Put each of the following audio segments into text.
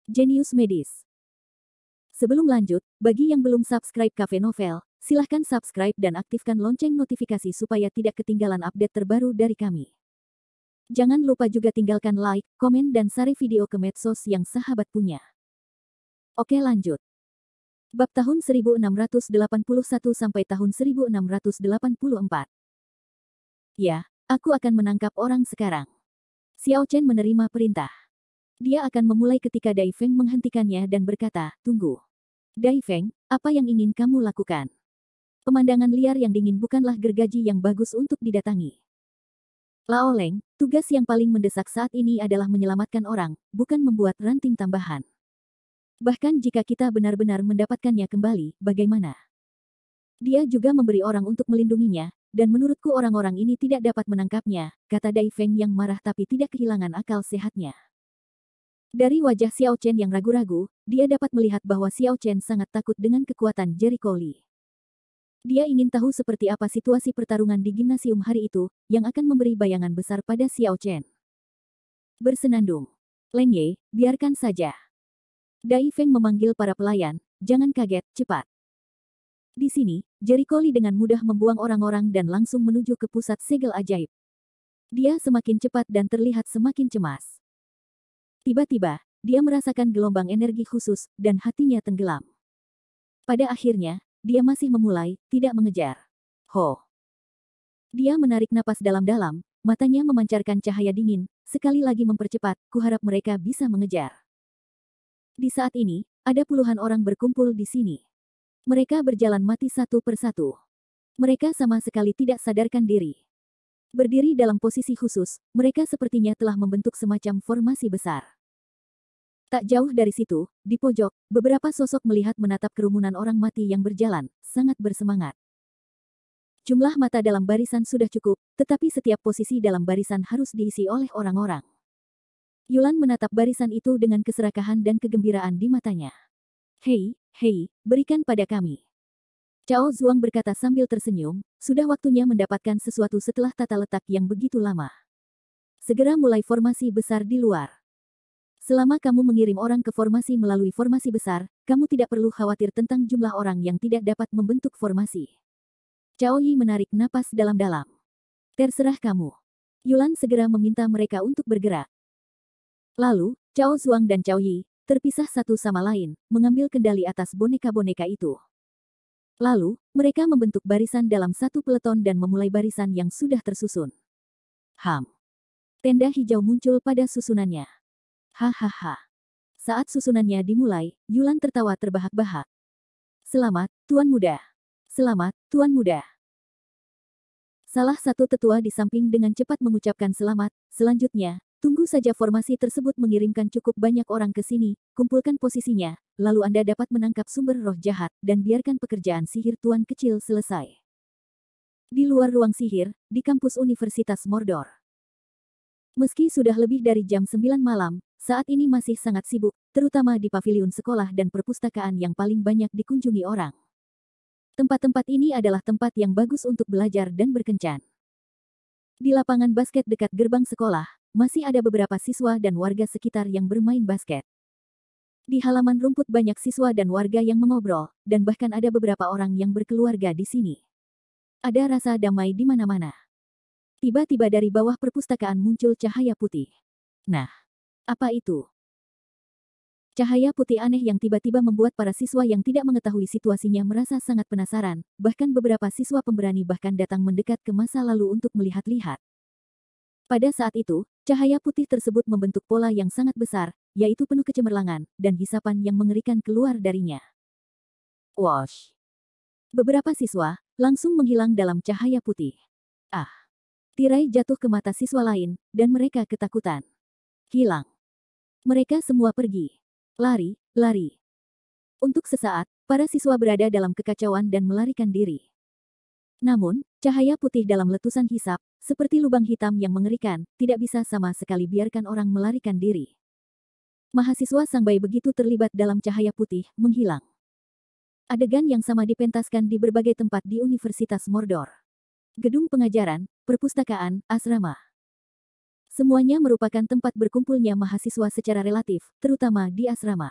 Jenius Medis. Sebelum lanjut, bagi yang belum subscribe Cafe Novel, silahkan subscribe dan aktifkan lonceng notifikasi supaya tidak ketinggalan update terbaru dari kami. Jangan lupa juga tinggalkan like, komen dan share video ke medsos yang sahabat punya. Oke lanjut. Bab tahun 1681 sampai tahun 1684. Ya, aku akan menangkap orang sekarang. Xiao Chen menerima perintah. Dia akan memulai ketika Dai Feng menghentikannya dan berkata, tunggu. Dai Feng, apa yang ingin kamu lakukan? Pemandangan liar yang dingin bukanlah gergaji yang bagus untuk didatangi. Lao Leng, tugas yang paling mendesak saat ini adalah menyelamatkan orang, bukan membuat ranting tambahan. Bahkan jika kita benar-benar mendapatkannya kembali, bagaimana? Dia juga memberi orang untuk melindunginya, dan menurutku orang-orang ini tidak dapat menangkapnya, kata Dai Feng yang marah tapi tidak kehilangan akal sehatnya. Dari wajah Xiao Chen yang ragu-ragu, dia dapat melihat bahwa Xiao Chen sangat takut dengan kekuatan Jericho Li. Dia ingin tahu seperti apa situasi pertarungan di gimnasium hari itu, yang akan memberi bayangan besar pada Xiao Chen. Bersenandung. Leng Ye, biarkan saja. Dai Feng memanggil para pelayan, jangan kaget, cepat. Di sini, Jericho Li dengan mudah membuang orang-orang dan langsung menuju ke pusat segel ajaib. Dia semakin cepat dan terlihat semakin cemas. Tiba-tiba, dia merasakan gelombang energi khusus, dan hatinya tenggelam. Pada akhirnya, dia masih memulai, tidak mengejar. Ho! Dia menarik napas dalam-dalam, matanya memancarkan cahaya dingin, sekali lagi mempercepat, kuharap mereka bisa mengejar. Di saat ini, ada puluhan orang berkumpul di sini. Mereka berjalan mati satu persatu. Mereka sama sekali tidak sadarkan diri. Berdiri dalam posisi khusus, mereka sepertinya telah membentuk semacam formasi besar. Tak jauh dari situ, di pojok, beberapa sosok melihat menatap kerumunan orang mati yang berjalan, sangat bersemangat. Jumlah mata dalam barisan sudah cukup, tetapi setiap posisi dalam barisan harus diisi oleh orang-orang. Yulan menatap barisan itu dengan keserakahan dan kegembiraan di matanya. Hei, berikan pada kami. Cao Zuang berkata sambil tersenyum, sudah waktunya mendapatkan sesuatu setelah tata letak yang begitu lama. Segera mulai formasi besar di luar. Selama kamu mengirim orang ke formasi melalui formasi besar, kamu tidak perlu khawatir tentang jumlah orang yang tidak dapat membentuk formasi. Cao Yi menarik napas dalam-dalam. Terserah kamu. Yulan segera meminta mereka untuk bergerak. Lalu, Cao Zuang dan Cao Yi, terpisah satu sama lain, mengambil kendali atas boneka-boneka itu. Lalu, mereka membentuk barisan dalam satu peleton dan memulai barisan yang sudah tersusun. Tenda hijau muncul pada susunannya. Hahaha. Saat susunannya dimulai, Yulan tertawa terbahak-bahak. Selamat, Tuan Muda. Selamat, Tuan Muda. Salah satu tetua di samping dengan cepat mengucapkan selamat, selanjutnya, tunggu saja formasi tersebut mengirimkan cukup banyak orang ke sini, kumpulkan posisinya, lalu Anda dapat menangkap sumber roh jahat, dan biarkan pekerjaan sihir Tuan kecil selesai. Di luar ruang sihir, di kampus Universitas Mordor. Meski sudah lebih dari jam 9 malam, saat ini masih sangat sibuk, terutama di paviliun sekolah dan perpustakaan yang paling banyak dikunjungi orang. Tempat-tempat ini adalah tempat yang bagus untuk belajar dan berkencan. Di lapangan basket dekat gerbang sekolah, masih ada beberapa siswa dan warga sekitar yang bermain basket. Di halaman rumput banyak siswa dan warga yang mengobrol, dan bahkan ada beberapa orang yang berkeluarga di sini. Ada rasa damai di mana-mana. Tiba-tiba dari bawah perpustakaan muncul cahaya putih. Nah, apa itu? Cahaya putih aneh yang tiba-tiba membuat para siswa yang tidak mengetahui situasinya merasa sangat penasaran, bahkan beberapa siswa pemberani bahkan datang mendekat ke masa lalu untuk melihat-lihat. Pada saat itu, cahaya putih tersebut membentuk pola yang sangat besar, yaitu penuh kecemerlangan, dan hisapan yang mengerikan keluar darinya. Wash! Beberapa siswa langsung menghilang dalam cahaya putih. Tirai jatuh ke mata siswa lain, dan mereka ketakutan. Hilang. Mereka semua pergi. Lari. Untuk sesaat, para siswa berada dalam kekacauan dan melarikan diri. Namun, cahaya putih dalam letusan hisap, seperti lubang hitam yang mengerikan, tidak bisa sama sekali biarkan orang melarikan diri. Mahasiswa Sangbai begitu terlibat dalam cahaya putih, menghilang. Adegan yang sama dipentaskan di berbagai tempat di Universitas Mordor. Gedung pengajaran, perpustakaan, asrama. Semuanya merupakan tempat berkumpulnya mahasiswa secara relatif, terutama di asrama.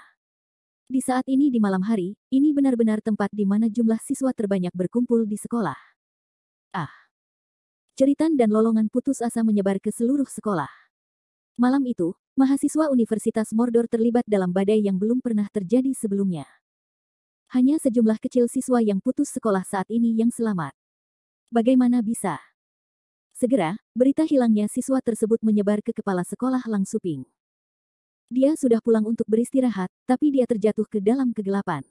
Di saat ini di malam hari, ini benar-benar tempat di mana jumlah siswa terbanyak berkumpul di sekolah. Ah! Ceritan dan lolongan putus asa menyebar ke seluruh sekolah. Malam itu, mahasiswa Universitas Mordor terlibat dalam badai yang belum pernah terjadi sebelumnya. Hanya sejumlah kecil siswa yang putus sekolah saat ini yang selamat. Bagaimana bisa? Segera, berita hilangnya siswa tersebut menyebar ke kepala sekolah Lang Suping. Dia sudah pulang untuk beristirahat, tapi dia terjatuh ke dalam kegelapan.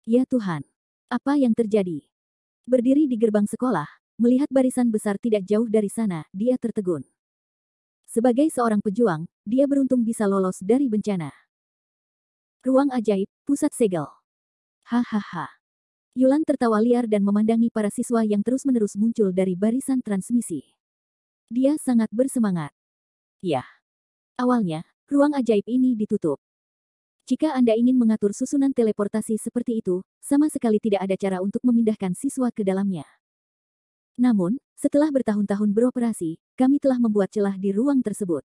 Ya Tuhan! Apa yang terjadi? Berdiri di gerbang sekolah, melihat barisan besar tidak jauh dari sana, dia tertegun. Sebagai seorang pejuang, dia beruntung bisa lolos dari bencana. Ruang ajaib, pusat segel. Hahaha. Yulan tertawa liar dan memandangi para siswa yang terus-menerus muncul dari barisan transmisi. Dia sangat bersemangat. Ya. Awalnya, ruang ajaib ini ditutup. Jika Anda ingin mengatur susunan teleportasi seperti itu, sama sekali tidak ada cara untuk memindahkan siswa ke dalamnya. Namun, setelah bertahun-tahun beroperasi, kami telah membuat celah di ruang tersebut.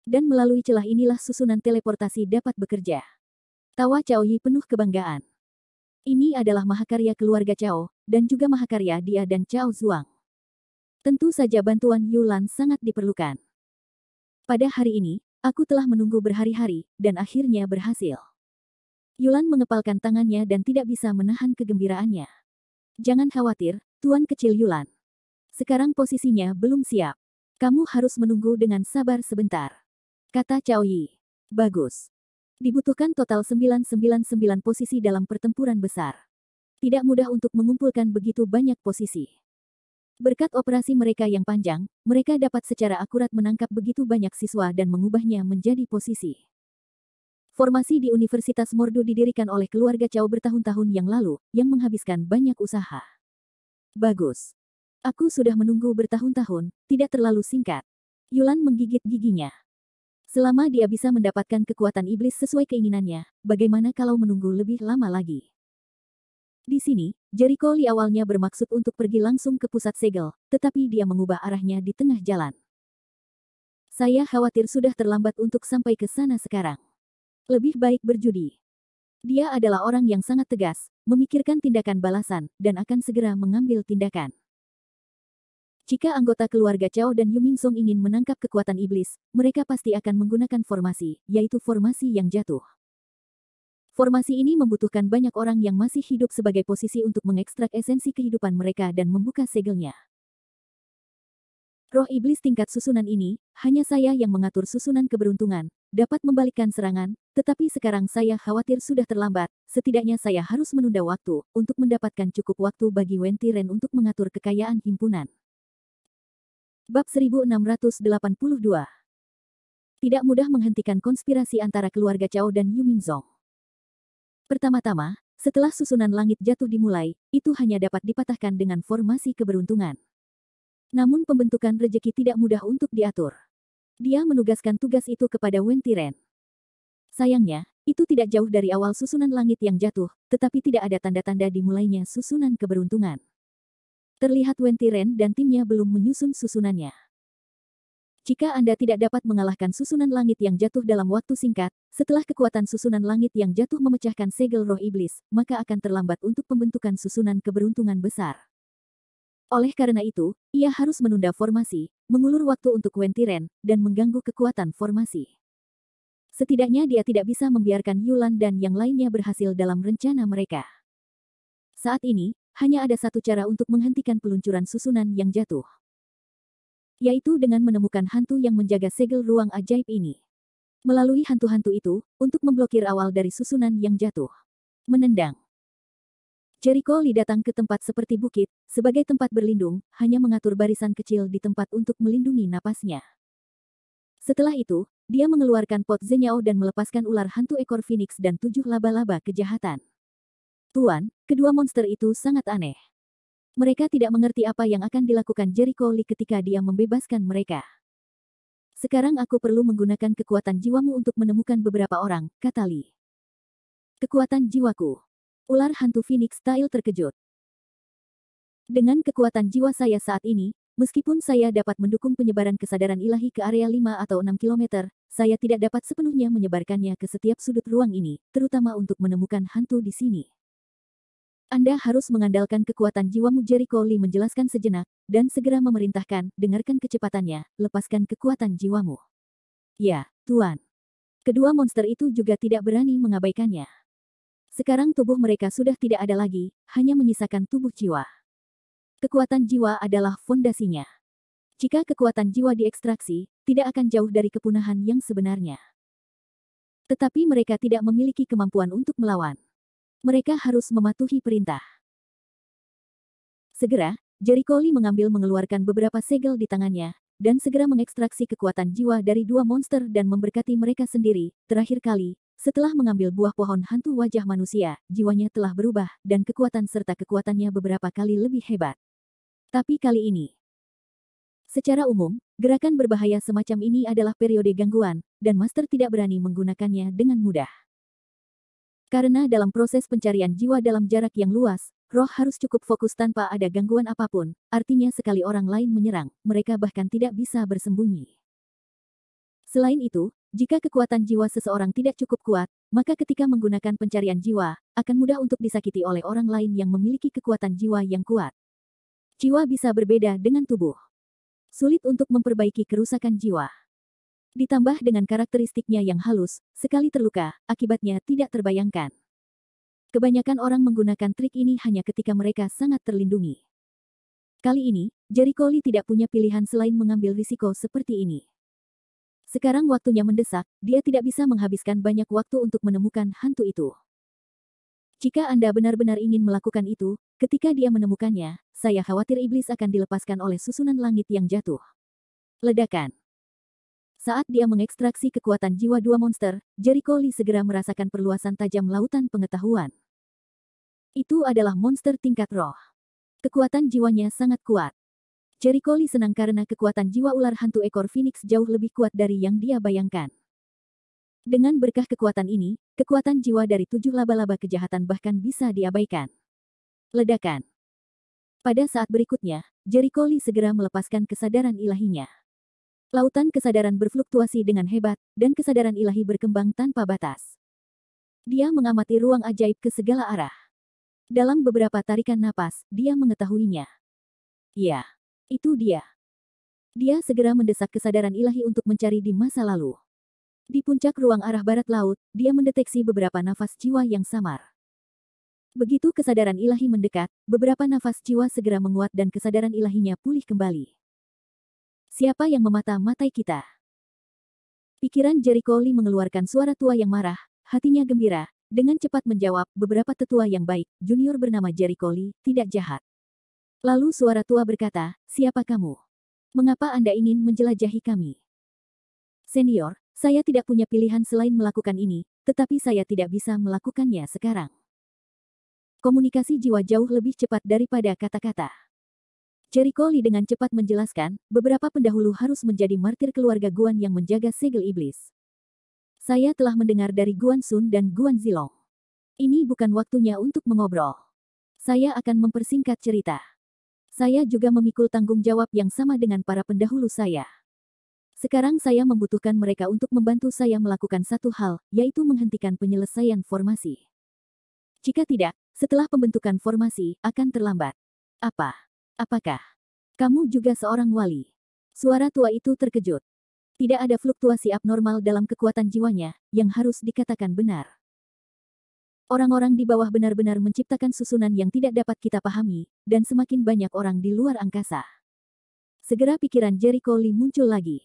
Dan melalui celah inilah susunan teleportasi dapat bekerja. Tawa Cao Yi penuh kebanggaan. Ini adalah mahakarya keluarga Cao, dan juga mahakarya dia dan Cao Zuang. Tentu saja bantuan Yulan sangat diperlukan. Pada hari ini, aku telah menunggu berhari-hari, dan akhirnya berhasil. Yulan mengepalkan tangannya dan tidak bisa menahan kegembiraannya. Jangan khawatir, Tuan Kecil Yulan. Sekarang posisinya belum siap. Kamu harus menunggu dengan sabar sebentar. Kata Cao Yi. Bagus. Dibutuhkan total 999 posisi dalam pertempuran besar. Tidak mudah untuk mengumpulkan begitu banyak posisi. Berkat operasi mereka yang panjang, mereka dapat secara akurat menangkap begitu banyak siswa dan mengubahnya menjadi posisi. Formasi di Universitas Mordo didirikan oleh keluarga Cao bertahun-tahun yang lalu, yang menghabiskan banyak usaha. Bagus. Aku sudah menunggu bertahun-tahun, tidak terlalu singkat. Yulan menggigit giginya. Selama dia bisa mendapatkan kekuatan iblis sesuai keinginannya, bagaimana kalau menunggu lebih lama lagi? Di sini, Jericho Lee awalnya bermaksud untuk pergi langsung ke pusat segel, tetapi dia mengubah arahnya di tengah jalan. Saya khawatir sudah terlambat untuk sampai ke sana sekarang. Lebih baik berjudi. Dia adalah orang yang sangat tegas, memikirkan tindakan balasan, dan akan segera mengambil tindakan. Jika anggota keluarga Cao dan Yu Mingsong ingin menangkap kekuatan iblis, mereka pasti akan menggunakan formasi, yaitu formasi yang jatuh. Formasi ini membutuhkan banyak orang yang masih hidup sebagai posisi untuk mengekstrak esensi kehidupan mereka dan membuka segelnya. Roh iblis tingkat susunan ini, hanya saya yang mengatur susunan keberuntungan, dapat membalikkan serangan, tetapi sekarang saya khawatir sudah terlambat, setidaknya saya harus menunda waktu, untuk mendapatkan cukup waktu bagi Wen Tiren untuk mengatur kekayaan himpunan. Bab 1682. Tidak mudah menghentikan konspirasi antara keluarga Cao dan Yu Mingsong. Pertama-tama, setelah susunan langit jatuh dimulai, itu hanya dapat dipatahkan dengan formasi keberuntungan. Namun pembentukan rejeki tidak mudah untuk diatur. Dia menugaskan tugas itu kepada Wen Tiren. Sayangnya, itu tidak jauh dari awal susunan langit yang jatuh, tetapi tidak ada tanda-tanda dimulainya susunan keberuntungan. Terlihat Wen Tiren dan timnya belum menyusun susunannya. Jika Anda tidak dapat mengalahkan susunan langit yang jatuh dalam waktu singkat, setelah kekuatan susunan langit yang jatuh memecahkan segel roh iblis, maka akan terlambat untuk pembentukan susunan keberuntungan besar. Oleh karena itu, ia harus menunda formasi, mengulur waktu untuk Wen Tiren, dan mengganggu kekuatan formasi. Setidaknya dia tidak bisa membiarkan Yulan dan yang lainnya berhasil dalam rencana mereka. Saat ini, hanya ada satu cara untuk menghentikan peluncuran susunan yang jatuh. Yaitu dengan menemukan hantu yang menjaga segel ruang ajaib ini. Melalui hantu-hantu itu, untuk memblokir awal dari susunan yang jatuh. Menendang. Jericho Lee datang ke tempat seperti bukit, sebagai tempat berlindung, hanya mengatur barisan kecil di tempat untuk melindungi napasnya. Setelah itu, dia mengeluarkan pot Zenyao dan melepaskan ular hantu ekor Phoenix dan 7 laba-laba kejahatan. Tuan, kedua monster itu sangat aneh. Mereka tidak mengerti apa yang akan dilakukan Jericho Lee ketika dia membebaskan mereka. Sekarang aku perlu menggunakan kekuatan jiwamu untuk menemukan beberapa orang, kata Lee. Kekuatan jiwaku. Ular hantu Phoenix Tail terkejut. Dengan kekuatan jiwa saya saat ini, Meskipun saya dapat mendukung penyebaran kesadaran ilahi ke area 5 atau 6 kilometer, saya tidak dapat sepenuhnya menyebarkannya ke setiap sudut ruang ini, terutama untuk menemukan hantu di sini. Anda harus mengandalkan kekuatan jiwamu, Jericho Lee menjelaskan sejenak, dan segera memerintahkan, dengarkan kecepatannya, lepaskan kekuatan jiwamu. Ya, Tuan. Kedua monster itu juga tidak berani mengabaikannya. Sekarang tubuh mereka sudah tidak ada lagi, hanya menyisakan tubuh jiwa. Kekuatan jiwa adalah fondasinya. Jika kekuatan jiwa diekstraksi, tidak akan jauh dari kepunahan yang sebenarnya. Tetapi mereka tidak memiliki kemampuan untuk melawan. Mereka harus mematuhi perintah. Segera, Jericho Lee mengeluarkan beberapa segel di tangannya, dan segera mengekstraksi kekuatan jiwa dari dua monster dan memberkati mereka sendiri. Terakhir kali, setelah mengambil buah pohon hantu wajah manusia, jiwanya telah berubah, dan kekuatan serta kekuatannya beberapa kali lebih hebat. Tapi kali ini, secara umum, gerakan berbahaya semacam ini adalah periode gangguan, dan master tidak berani menggunakannya dengan mudah. Karena dalam proses pencarian jiwa dalam jarak yang luas, roh harus cukup fokus tanpa ada gangguan apapun, artinya sekali orang lain menyerang, mereka bahkan tidak bisa bersembunyi. Selain itu, jika kekuatan jiwa seseorang tidak cukup kuat, maka ketika menggunakan pencarian jiwa, akan mudah untuk disakiti oleh orang lain yang memiliki kekuatan jiwa yang kuat. Jiwa bisa berbeda dengan tubuh. Sulit untuk memperbaiki kerusakan jiwa. Ditambah dengan karakteristiknya yang halus, sekali terluka, akibatnya tidak terbayangkan. Kebanyakan orang menggunakan trik ini hanya ketika mereka sangat terlindungi. Kali ini, Jericho Lee tidak punya pilihan selain mengambil risiko seperti ini. Sekarang waktunya mendesak, dia tidak bisa menghabiskan banyak waktu untuk menemukan hantu itu. Jika Anda benar-benar ingin melakukan itu, ketika dia menemukannya, saya khawatir iblis akan dilepaskan oleh susunan langit yang jatuh. Ledakan. Saat dia mengekstraksi kekuatan jiwa dua monster, Jericho Lee segera merasakan perluasan tajam lautan pengetahuan. Itu adalah monster tingkat roh. Kekuatan jiwanya sangat kuat. Jericho Lee senang karena kekuatan jiwa ular hantu ekor Phoenix jauh lebih kuat dari yang dia bayangkan. Dengan berkah kekuatan ini, kekuatan jiwa dari 7 laba-laba kejahatan bahkan bisa diabaikan. Ledakan. Pada saat berikutnya, Jericho Lee segera melepaskan kesadaran ilahinya. Lautan kesadaran berfluktuasi dengan hebat, dan kesadaran ilahi berkembang tanpa batas. Dia mengamati ruang ajaib ke segala arah. Dalam beberapa tarikan napas, dia mengetahuinya. Ya, itu dia. Dia segera mendesak kesadaran ilahi untuk mencari di masa lalu. Di puncak ruang arah barat laut, dia mendeteksi beberapa nafas jiwa yang samar. Begitu kesadaran ilahi mendekat, beberapa nafas jiwa segera menguat dan kesadaran ilahinya pulih kembali. Siapa yang memata-matai kita? Pikiran Jericho Lee mengeluarkan suara tua yang marah, hatinya gembira, dengan cepat menjawab, beberapa tetua yang baik, junior bernama Jericho Lee, tidak jahat. Lalu suara tua berkata, siapa kamu? Mengapa Anda ingin menjelajahi kami? Senior, saya tidak punya pilihan selain melakukan ini, tetapi saya tidak bisa melakukannya sekarang. Komunikasi jiwa jauh lebih cepat daripada kata-kata. Jericho Lee dengan cepat menjelaskan, beberapa pendahulu harus menjadi martir keluarga Guan yang menjaga segel iblis. Saya telah mendengar dari Guan Sun dan Guan Zilong. Ini bukan waktunya untuk mengobrol. Saya akan mempersingkat cerita. Saya juga memikul tanggung jawab yang sama dengan para pendahulu saya. Sekarang saya membutuhkan mereka untuk membantu saya melakukan satu hal, yaitu menghentikan penyelesaian formasi. Jika tidak, setelah pembentukan formasi, akan terlambat. Apakah kamu juga seorang wali? Suara tua itu terkejut. Tidak ada fluktuasi abnormal dalam kekuatan jiwanya, yang harus dikatakan benar. Orang-orang di bawah benar-benar menciptakan susunan yang tidak dapat kita pahami, dan semakin banyak orang di luar angkasa. Segera pikiran Jericho Lee muncul lagi.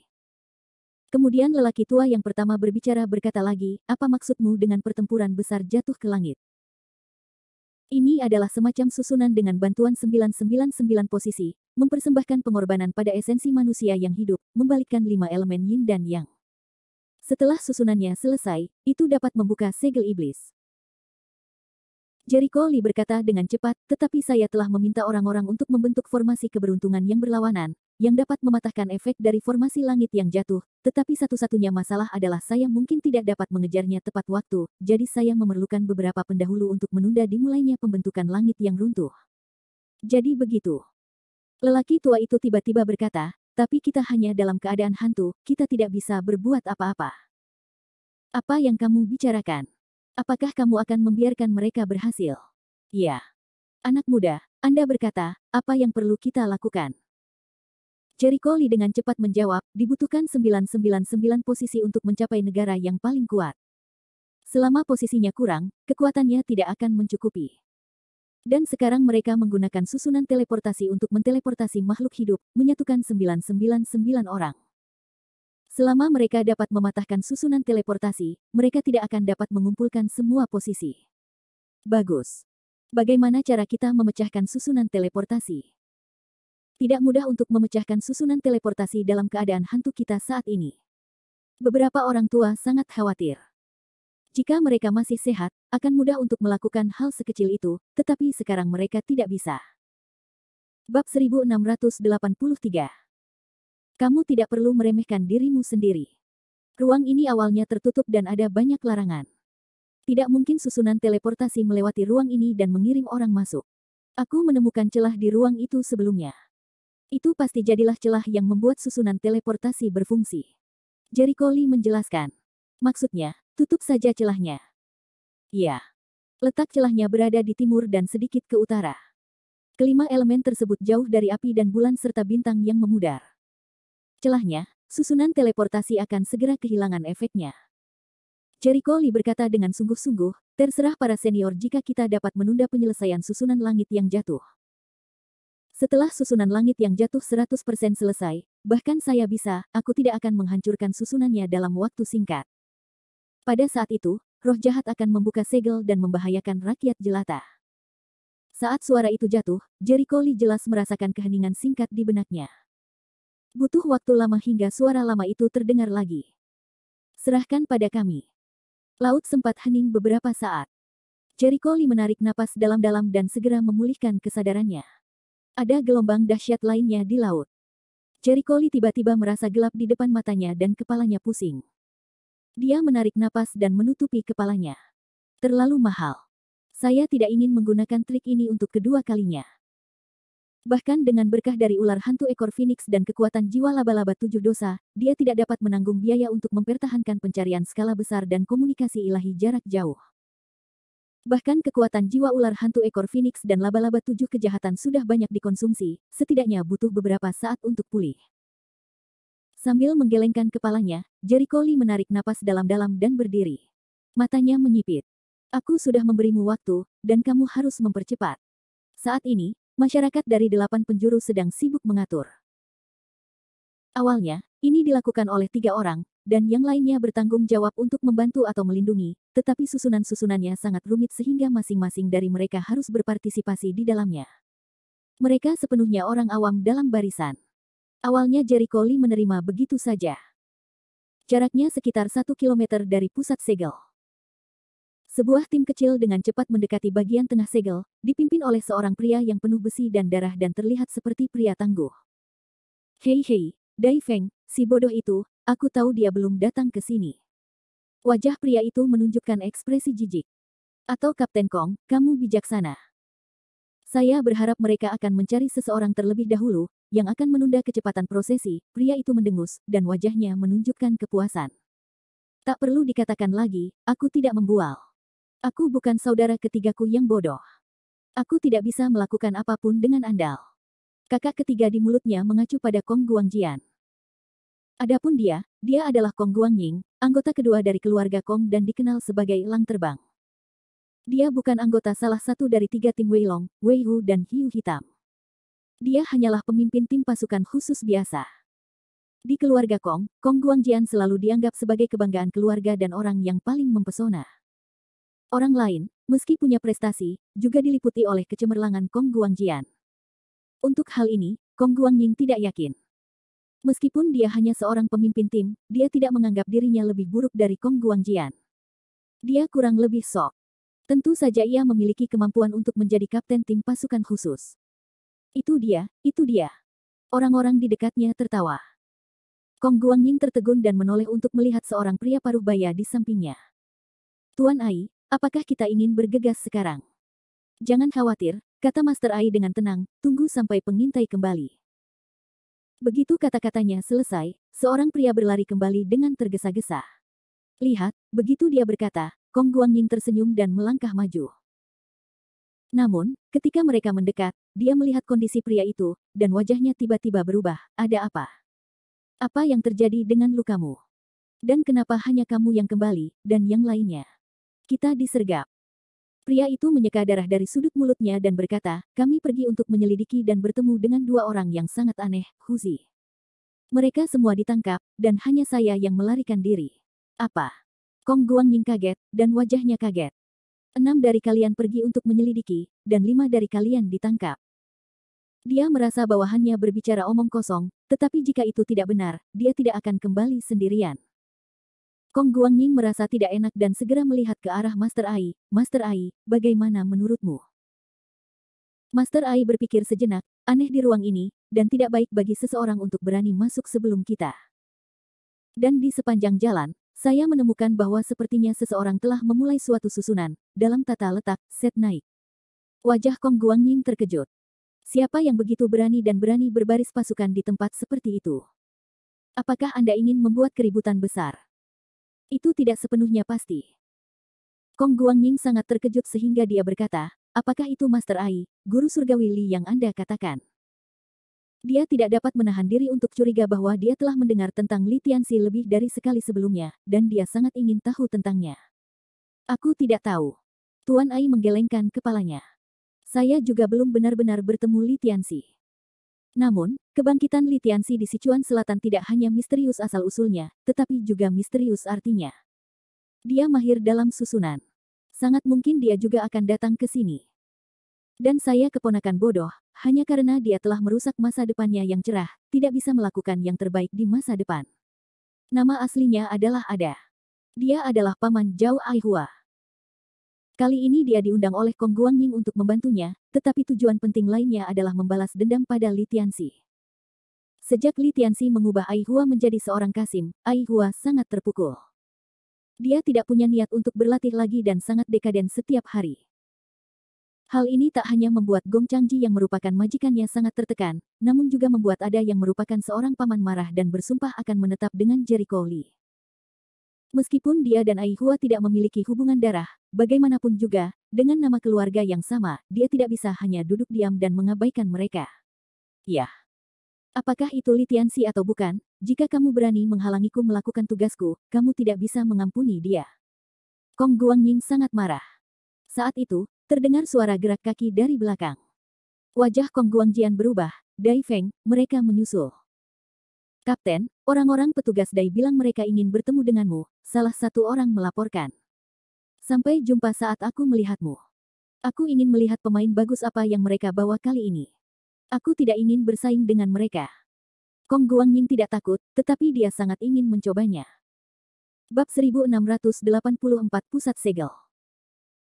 Kemudian lelaki tua yang pertama berbicara berkata lagi, apa maksudmu dengan pertempuran besar jatuh ke langit? Ini adalah semacam susunan dengan bantuan 999 posisi, mempersembahkan pengorbanan pada esensi manusia yang hidup, membalikkan 5 elemen yin dan yang. Setelah susunannya selesai, itu dapat membuka segel iblis. Jericho Lee berkata dengan cepat, tetapi saya telah meminta orang-orang untuk membentuk formasi keberuntungan yang berlawanan, yang dapat mematahkan efek dari formasi langit yang jatuh, tetapi satu-satunya masalah adalah saya mungkin tidak dapat mengejarnya tepat waktu, jadi saya memerlukan beberapa pendahulu untuk menunda dimulainya pembentukan langit yang runtuh. Jadi begitu. Lelaki tua itu tiba-tiba berkata, tapi kita hanya dalam keadaan hantu, kita tidak bisa berbuat apa-apa. Apa yang kamu bicarakan? Apakah kamu akan membiarkan mereka berhasil? Ya. Anak muda, Anda berkata, apa yang perlu kita lakukan? Jericho Lee dengan cepat menjawab, dibutuhkan 999 posisi untuk mencapai negara yang paling kuat. Selama posisinya kurang, kekuatannya tidak akan mencukupi. Dan sekarang mereka menggunakan susunan teleportasi untuk menteleportasi makhluk hidup, menyatukan 999 orang. Selama mereka dapat mematahkan susunan teleportasi, mereka tidak akan dapat mengumpulkan semua posisi. Bagus. Bagaimana cara kita memecahkan susunan teleportasi? Tidak mudah untuk memecahkan susunan teleportasi dalam keadaan hantu kita saat ini. Beberapa orang tua sangat khawatir. Jika mereka masih sehat, akan mudah untuk melakukan hal sekecil itu, tetapi sekarang mereka tidak bisa. Bab 1683. Kamu tidak perlu meremehkan dirimu sendiri. Ruang ini awalnya tertutup dan ada banyak larangan. Tidak mungkin susunan teleportasi melewati ruang ini dan mengirim orang masuk. Aku menemukan celah di ruang itu sebelumnya. Itu pasti jadilah celah yang membuat susunan teleportasi berfungsi. Jericho Lee menjelaskan. Maksudnya, tutup saja celahnya. Iya. Letak celahnya berada di timur dan sedikit ke utara. Kelima elemen tersebut jauh dari api dan bulan serta bintang yang memudar. Celahnya, susunan teleportasi akan segera kehilangan efeknya. Jericho Lee berkata dengan sungguh-sungguh, terserah para senior jika kita dapat menunda penyelesaian susunan langit yang jatuh. Setelah susunan langit yang jatuh 100% selesai, bahkan saya bisa, aku tidak akan menghancurkan susunannya dalam waktu singkat. Pada saat itu, roh jahat akan membuka segel dan membahayakan rakyat jelata. Saat suara itu jatuh, Jericho Lee jelas merasakan keheningan singkat di benaknya. Butuh waktu lama hingga suara lama itu terdengar lagi. Serahkan pada kami. Laut sempat hening beberapa saat. Jericho Lee menarik napas dalam-dalam dan segera memulihkan kesadarannya. Ada gelombang dahsyat lainnya di laut. Jericho Lee tiba-tiba merasa gelap di depan matanya dan kepalanya pusing. Dia menarik napas dan menutupi kepalanya. Terlalu mahal. Saya tidak ingin menggunakan trik ini untuk kedua kalinya. Bahkan dengan berkah dari ular hantu ekor Phoenix dan kekuatan jiwa laba-laba 7 dosa, dia tidak dapat menanggung biaya untuk mempertahankan pencarian skala besar dan komunikasi ilahi jarak jauh. Bahkan kekuatan jiwa ular hantu ekor Phoenix dan laba-laba 7 kejahatan sudah banyak dikonsumsi, setidaknya butuh beberapa saat untuk pulih. Sambil menggelengkan kepalanya, Jericho Lee menarik napas dalam-dalam dan berdiri. Matanya menyipit. Aku sudah memberimu waktu, dan kamu harus mempercepat. Saat ini, masyarakat dari 8 penjuru sedang sibuk mengatur. Awalnya, ini dilakukan oleh 3 orang, dan yang lainnya bertanggung jawab untuk membantu atau melindungi, tetapi susunan-susunannya sangat rumit sehingga masing-masing dari mereka harus berpartisipasi di dalamnya. Mereka sepenuhnya orang awam dalam barisan. Awalnya Jericho Lee menerima begitu saja. Jaraknya sekitar 1 kilometer dari pusat segel. Sebuah tim kecil dengan cepat mendekati bagian tengah segel, dipimpin oleh seorang pria yang penuh besi dan darah dan terlihat seperti pria tangguh. Hei, Dai Feng, si bodoh itu, aku tahu dia belum datang ke sini. Wajah pria itu menunjukkan ekspresi jijik. Atau Kapten Kong, kamu bijaksana. Saya berharap mereka akan mencari seseorang terlebih dahulu, yang akan menunda kecepatan prosesi, pria itu mendengus, dan wajahnya menunjukkan kepuasan. Tak perlu dikatakan lagi, aku tidak membual. Aku bukan saudara ketigaku yang bodoh. Aku tidak bisa melakukan apapun dengan andal. Kakak ketiga di mulutnya mengacu pada Kong Guangjian. Adapun dia adalah Kong Guangying, anggota kedua dari keluarga Kong dan dikenal sebagai elang terbang. Dia bukan anggota salah satu dari 3 tim Wei Long, Wei Hu dan Hiu Hitam. Dia hanyalah pemimpin tim pasukan khusus biasa. Di keluarga Kong, Kong Guangjian selalu dianggap sebagai kebanggaan keluarga dan orang yang paling mempesona. Orang lain, meski punya prestasi, juga diliputi oleh kecemerlangan Kong Guangjian. Untuk hal ini, Kong Guangying tidak yakin. Meskipun dia hanya seorang pemimpin tim, dia tidak menganggap dirinya lebih buruk dari Kong Guangjian. Dia kurang lebih sok. Tentu saja ia memiliki kemampuan untuk menjadi kapten tim pasukan khusus. Itu dia. Orang-orang di dekatnya tertawa. Kong Guangying tertegun dan menoleh untuk melihat seorang pria paruh baya di sampingnya. Tuan Ai, apakah kita ingin bergegas sekarang? Jangan khawatir, kata Master Ai dengan tenang, tunggu sampai pengintai kembali. Begitu kata-katanya selesai, seorang pria berlari kembali dengan tergesa-gesa. Lihat, begitu dia berkata, Kong Guangying tersenyum dan melangkah maju. Namun, ketika mereka mendekat, dia melihat kondisi pria itu, dan wajahnya tiba-tiba berubah. Ada apa? Apa yang terjadi dengan lukamu? Dan kenapa hanya kamu yang kembali, dan yang lainnya? Kita disergap. Pria itu menyeka darah dari sudut mulutnya dan berkata, kami pergi untuk menyelidiki dan bertemu dengan dua orang yang sangat aneh, Huzi. Mereka semua ditangkap, dan hanya saya yang melarikan diri. Apa? Kong Guangying kaget, dan wajahnya kaget. 6 dari kalian pergi untuk menyelidiki, dan 5 dari kalian ditangkap. Dia merasa bahwa hanya berbicara omong kosong, tetapi jika itu tidak benar, dia tidak akan kembali sendirian. Kong Guangying merasa tidak enak dan segera melihat ke arah Master Ai. Master Ai, bagaimana menurutmu? Master Ai berpikir sejenak, aneh di ruang ini, dan tidak baik bagi seseorang untuk berani masuk sebelum kita. Dan di sepanjang jalan, saya menemukan bahwa sepertinya seseorang telah memulai suatu susunan, dalam tata letak, set naik. Wajah Kong Guangying terkejut. Siapa yang begitu berani dan berani berbaris pasukan di tempat seperti itu? Apakah Anda ingin membuat keributan besar? Itu tidak sepenuhnya pasti. Kong Guangying sangat terkejut sehingga dia berkata, apakah itu Master Ai, guru surgawi Li yang Anda katakan? Dia tidak dapat menahan diri untuk curiga bahwa dia telah mendengar tentang Li Tianxi lebih dari sekali sebelumnya, dan dia sangat ingin tahu tentangnya. Aku tidak tahu. Tuan Ai menggelengkan kepalanya. Saya juga belum benar-benar bertemu Li Tianxi. Namun, kebangkitan Li Tianxi di Sichuan Selatan tidak hanya misterius asal-usulnya, tetapi juga misterius artinya. Dia mahir dalam susunan. Sangat mungkin dia juga akan datang ke sini. Dan saya keponakan bodoh, hanya karena dia telah merusak masa depannya yang cerah, tidak bisa melakukan yang terbaik di masa depan. Nama aslinya adalah Ada. Dia adalah Paman Zhao Aihua. Kali ini dia diundang oleh Kong Guangying untuk membantunya, tetapi tujuan penting lainnya adalah membalas dendam pada Li Tianxi. Sejak Li Tianxi mengubah Aihua menjadi seorang kasim, Aihua sangat terpukul. Dia tidak punya niat untuk berlatih lagi dan sangat dekaden setiap hari. Hal ini tak hanya membuat Gong Changji yang merupakan majikannya sangat tertekan, namun juga membuat Ada yang merupakan seorang paman marah dan bersumpah akan menetap dengan Jericho Li. Meskipun dia dan Aihua tidak memiliki hubungan darah, bagaimanapun juga, dengan nama keluarga yang sama, dia tidak bisa hanya duduk diam dan mengabaikan mereka. Ya. Apakah itu Li Tianxi atau bukan, jika kamu berani menghalangiku melakukan tugasku, kamu tidak bisa mengampuni dia. Kong Guangying sangat marah. Saat itu, terdengar suara gerak kaki dari belakang. Wajah Kong Guangjian berubah, Dai Feng, mereka menyusul. Kapten, orang-orang petugas Dai bilang mereka ingin bertemu denganmu, salah satu orang melaporkan. Sampai jumpa saat aku melihatmu. Aku ingin melihat pemain bagus apa yang mereka bawa kali ini. Aku tidak ingin bersaing dengan mereka. Kong Guangying tidak takut, tetapi dia sangat ingin mencobanya. Bab 1684 Pusat Segel.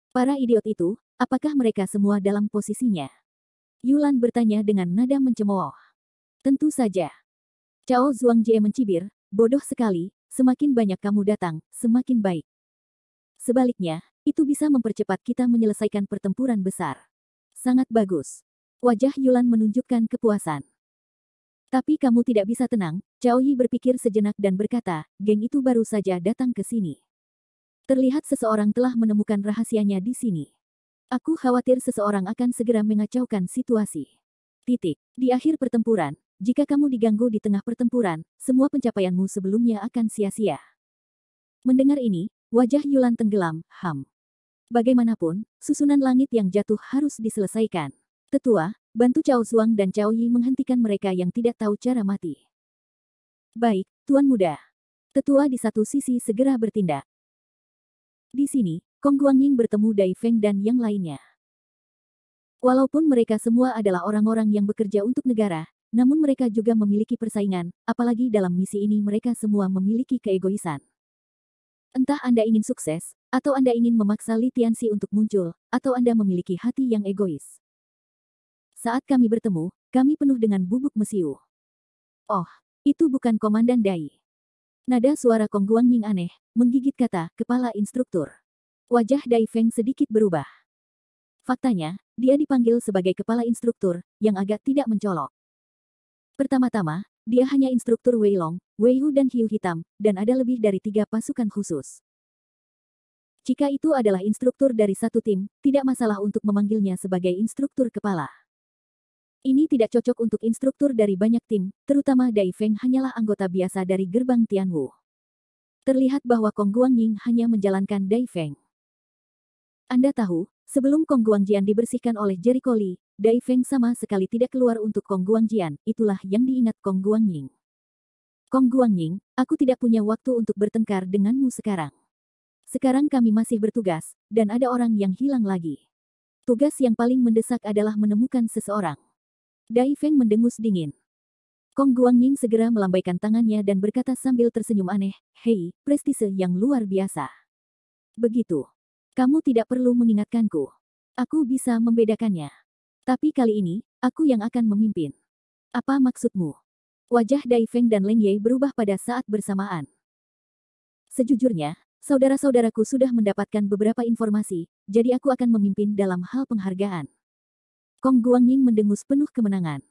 Para idiot itu, apakah mereka semua dalam posisinya? Yulan bertanya dengan nada mencemooh. Tentu saja. Cao Zhuangjie mencibir, bodoh sekali, semakin banyak kamu datang, semakin baik. Sebaliknya, itu bisa mempercepat kita menyelesaikan pertempuran besar. Sangat bagus. Wajah Yulan menunjukkan kepuasan. Tapi kamu tidak bisa tenang, Cao Yi berpikir sejenak dan berkata, geng itu baru saja datang ke sini. Terlihat seseorang telah menemukan rahasianya di sini. Aku khawatir seseorang akan segera mengacaukan situasi. Titik. Di akhir pertempuran, jika kamu diganggu di tengah pertempuran, semua pencapaianmu sebelumnya akan sia-sia. Mendengar ini, wajah Yulan tenggelam, Bagaimanapun, susunan langit yang jatuh harus diselesaikan. Tetua, bantu Cao Zuang dan Cao Yi menghentikan mereka yang tidak tahu cara mati. Baik, Tuan Muda. Tetua di satu sisi segera bertindak. Di sini, Kong Guangying bertemu Dai Feng dan yang lainnya. Walaupun mereka semua adalah orang-orang yang bekerja untuk negara, namun mereka juga memiliki persaingan, apalagi dalam misi ini mereka semua memiliki keegoisan. Entah Anda ingin sukses, atau Anda ingin memaksa Li Tianxi untuk muncul, atau Anda memiliki hati yang egois. Saat kami bertemu, kami penuh dengan bubuk mesiu. Oh, itu bukan Komandan Dai. Nada suara Kong Guangying aneh, menggigit kata, kepala instruktur. Wajah Dai Feng sedikit berubah. Faktanya, dia dipanggil sebagai kepala instruktur, yang agak tidak mencolok. Pertama-tama, dia hanya instruktur Wei Long, Wei Hu dan Hiu Hitam, dan ada lebih dari 3 pasukan khusus. Jika itu adalah instruktur dari satu tim, tidak masalah untuk memanggilnya sebagai instruktur kepala. Ini tidak cocok untuk instruktur dari banyak tim, terutama Dai Feng hanyalah anggota biasa dari gerbang Tianwu. Terlihat bahwa Kong Guangying hanya menjalankan Dai Feng. Anda tahu, sebelum Kong Guangjian dibersihkan oleh Jericho Lee, Dai Feng sama sekali tidak keluar untuk Kong Guangjian, itulah yang diingat Kong Guangying. Kong Guangying, aku tidak punya waktu untuk bertengkar denganmu sekarang. Sekarang kami masih bertugas, dan ada orang yang hilang lagi. Tugas yang paling mendesak adalah menemukan seseorang. Dai Feng mendengus dingin. Kong Guangying segera melambaikan tangannya dan berkata sambil tersenyum aneh, "Hei, prestise yang luar biasa. Begitu. Kamu tidak perlu mengingatkanku. Aku bisa membedakannya. Tapi kali ini, aku yang akan memimpin." "Apa maksudmu?" Wajah Dai Feng dan Leng Ye berubah pada saat bersamaan. "Sejujurnya, saudara-saudaraku sudah mendapatkan beberapa informasi, jadi aku akan memimpin dalam hal penghargaan." Kong Guangying mendengus penuh kemenangan.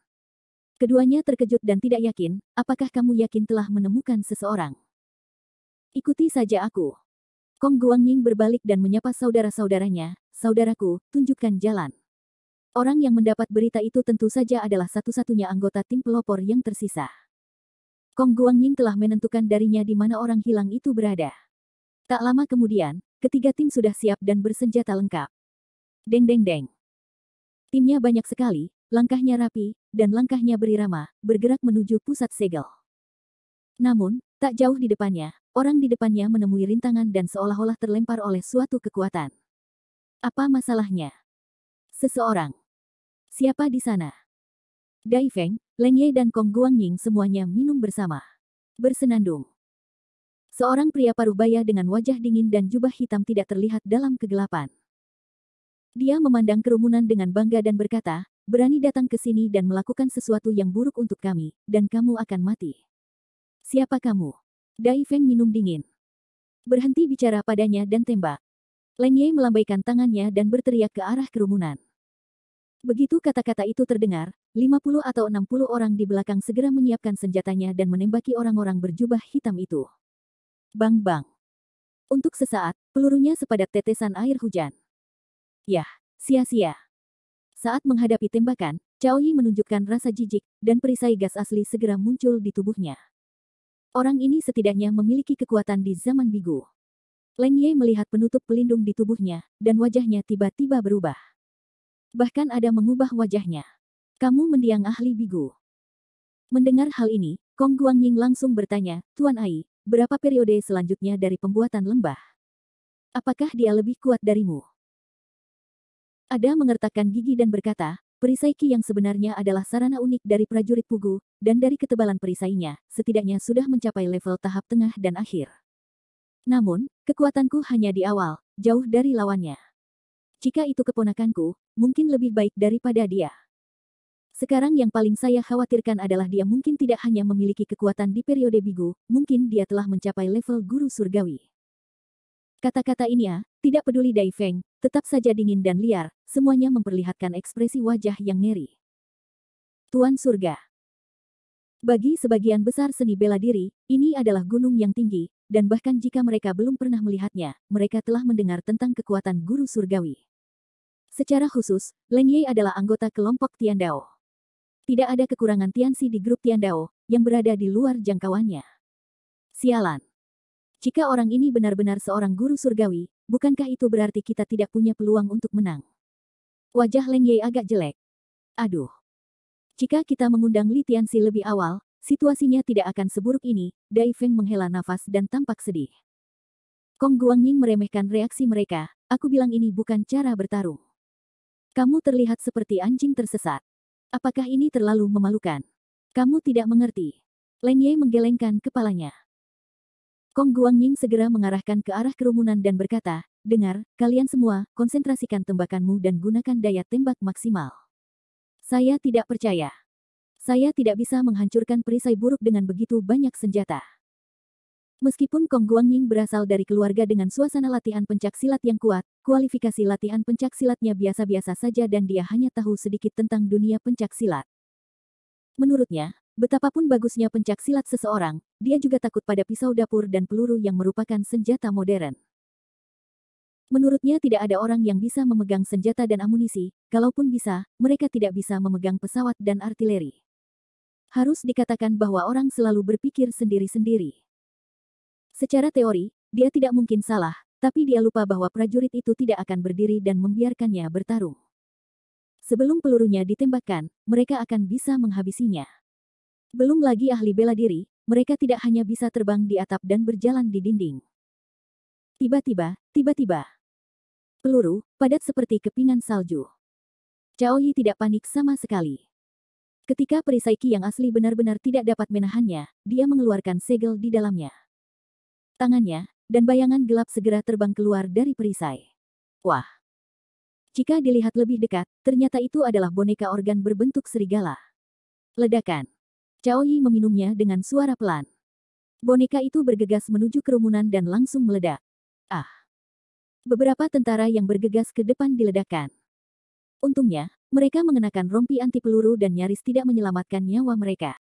Keduanya terkejut dan tidak yakin, "Apakah kamu yakin telah menemukan seseorang?" "Ikuti saja aku." Kong Guangying berbalik dan menyapa saudara-saudaranya, "Saudaraku, tunjukkan jalan." Orang yang mendapat berita itu tentu saja adalah satu-satunya anggota tim pelopor yang tersisa. Kong Guangying telah menentukan darinya di mana orang hilang itu berada. Tak lama kemudian, ketiga tim sudah siap dan bersenjata lengkap. Deng deng deng. Timnya banyak sekali, langkahnya rapi, dan langkahnya berirama, bergerak menuju pusat segel. Namun, tak jauh di depannya, orang di depannya menemui rintangan dan seolah-olah terlempar oleh suatu kekuatan. Apa masalahnya? Seseorang. Siapa di sana? Dai Feng, Leng Ye dan Kong Guangying semuanya minum bersama. Bersenandung. Seorang pria paruh baya dengan wajah dingin dan jubah hitam tidak terlihat dalam kegelapan. Dia memandang kerumunan dengan bangga dan berkata, "Berani datang ke sini dan melakukan sesuatu yang buruk untuk kami, dan kamu akan mati." "Siapa kamu?" Dai Feng minum dingin. "Berhenti bicara padanya dan tembak." Leng Ye melambaikan tangannya dan berteriak ke arah kerumunan. Begitu kata-kata itu terdengar, 50 atau 60 orang di belakang segera menyiapkan senjatanya dan menembaki orang-orang berjubah hitam itu. Bang-bang. Untuk sesaat, pelurunya sepadat tetesan air hujan. Yah, sia-sia. Saat menghadapi tembakan, Cao Yi menunjukkan rasa jijik, dan perisai gas asli segera muncul di tubuhnya. Orang ini setidaknya memiliki kekuatan di zaman bigu. Leng Ye melihat penutup pelindung di tubuhnya, dan wajahnya tiba-tiba berubah. Bahkan ada mengubah wajahnya. "Kamu mendiang ahli bigu." Mendengar hal ini, Kong Guangying langsung bertanya, "Tuan Ai, berapa periode selanjutnya dari pembuatan lembah? Apakah dia lebih kuat darimu?" Ada mengertakkan gigi dan berkata, "Perisai Qi yang sebenarnya adalah sarana unik dari prajurit Pugu, dan dari ketebalan perisainya, setidaknya sudah mencapai level tahap tengah dan akhir. Namun, kekuatanku hanya di awal, jauh dari lawannya. Jika itu keponakanku, mungkin lebih baik daripada dia. Sekarang yang paling saya khawatirkan adalah dia mungkin tidak hanya memiliki kekuatan di periode bigu, mungkin dia telah mencapai level guru surgawi." Kata-kata ini tidak peduli Dai Feng, tetap saja dingin dan liar, semuanya memperlihatkan ekspresi wajah yang ngeri. Tuan Surga. Bagi sebagian besar seni bela diri, ini adalah gunung yang tinggi, dan bahkan jika mereka belum pernah melihatnya, mereka telah mendengar tentang kekuatan guru surgawi. Secara khusus, Leng Ye adalah anggota kelompok Tiandao. Tidak ada kekurangan Tianxi di grup Tiandao, yang berada di luar jangkauannya. Sialan. Jika orang ini benar-benar seorang guru surgawi, bukankah itu berarti kita tidak punya peluang untuk menang? Wajah Leng Ye agak jelek. Aduh. Jika kita mengundang Li Tianxi lebih awal, situasinya tidak akan seburuk ini. Dai Feng menghela nafas dan tampak sedih. Kong Guangying meremehkan reaksi mereka. "Aku bilang ini bukan cara bertarung. Kamu terlihat seperti anjing tersesat. Apakah ini terlalu memalukan? Kamu tidak mengerti." Leng Ye menggelengkan kepalanya. Kong Guangying segera mengarahkan ke arah kerumunan dan berkata, "Dengar, kalian semua, konsentrasikan tembakanmu dan gunakan daya tembak maksimal. Saya tidak percaya. Saya tidak bisa menghancurkan perisai buruk dengan begitu banyak senjata." Meskipun Kong Guangying berasal dari keluarga dengan suasana latihan pencaksilat yang kuat, kualifikasi latihan pencaksilatnya biasa-biasa saja dan dia hanya tahu sedikit tentang dunia pencaksilat. Menurutnya, betapapun bagusnya pencaksilat seseorang, dia juga takut pada pisau dapur dan peluru yang merupakan senjata modern. Menurutnya tidak ada orang yang bisa memegang senjata dan amunisi, kalaupun bisa, mereka tidak bisa memegang pesawat dan artileri. Harus dikatakan bahwa orang selalu berpikir sendiri-sendiri. Secara teori, dia tidak mungkin salah, tapi dia lupa bahwa prajurit itu tidak akan berdiri dan membiarkannya bertarung. Sebelum pelurunya ditembakkan, mereka akan bisa menghabisinya. Belum lagi ahli bela diri, mereka tidak hanya bisa terbang di atap dan berjalan di dinding. Tiba-tiba, peluru, padat seperti kepingan salju. Cao Yi tidak panik sama sekali. Ketika perisai Qi yang asli benar-benar tidak dapat menahannya, dia mengeluarkan segel di dalamnya. Tangannya, dan bayangan gelap segera terbang keluar dari perisai. Wah! Jika dilihat lebih dekat, ternyata itu adalah boneka organ berbentuk serigala. Ledakan. Cao Yi meminumnya dengan suara pelan. Boneka itu bergegas menuju kerumunan dan langsung meledak. Ah! Beberapa tentara yang bergegas ke depan diledakkan. Untungnya, mereka mengenakan rompi anti peluru dan nyaris tidak menyelamatkan nyawa mereka.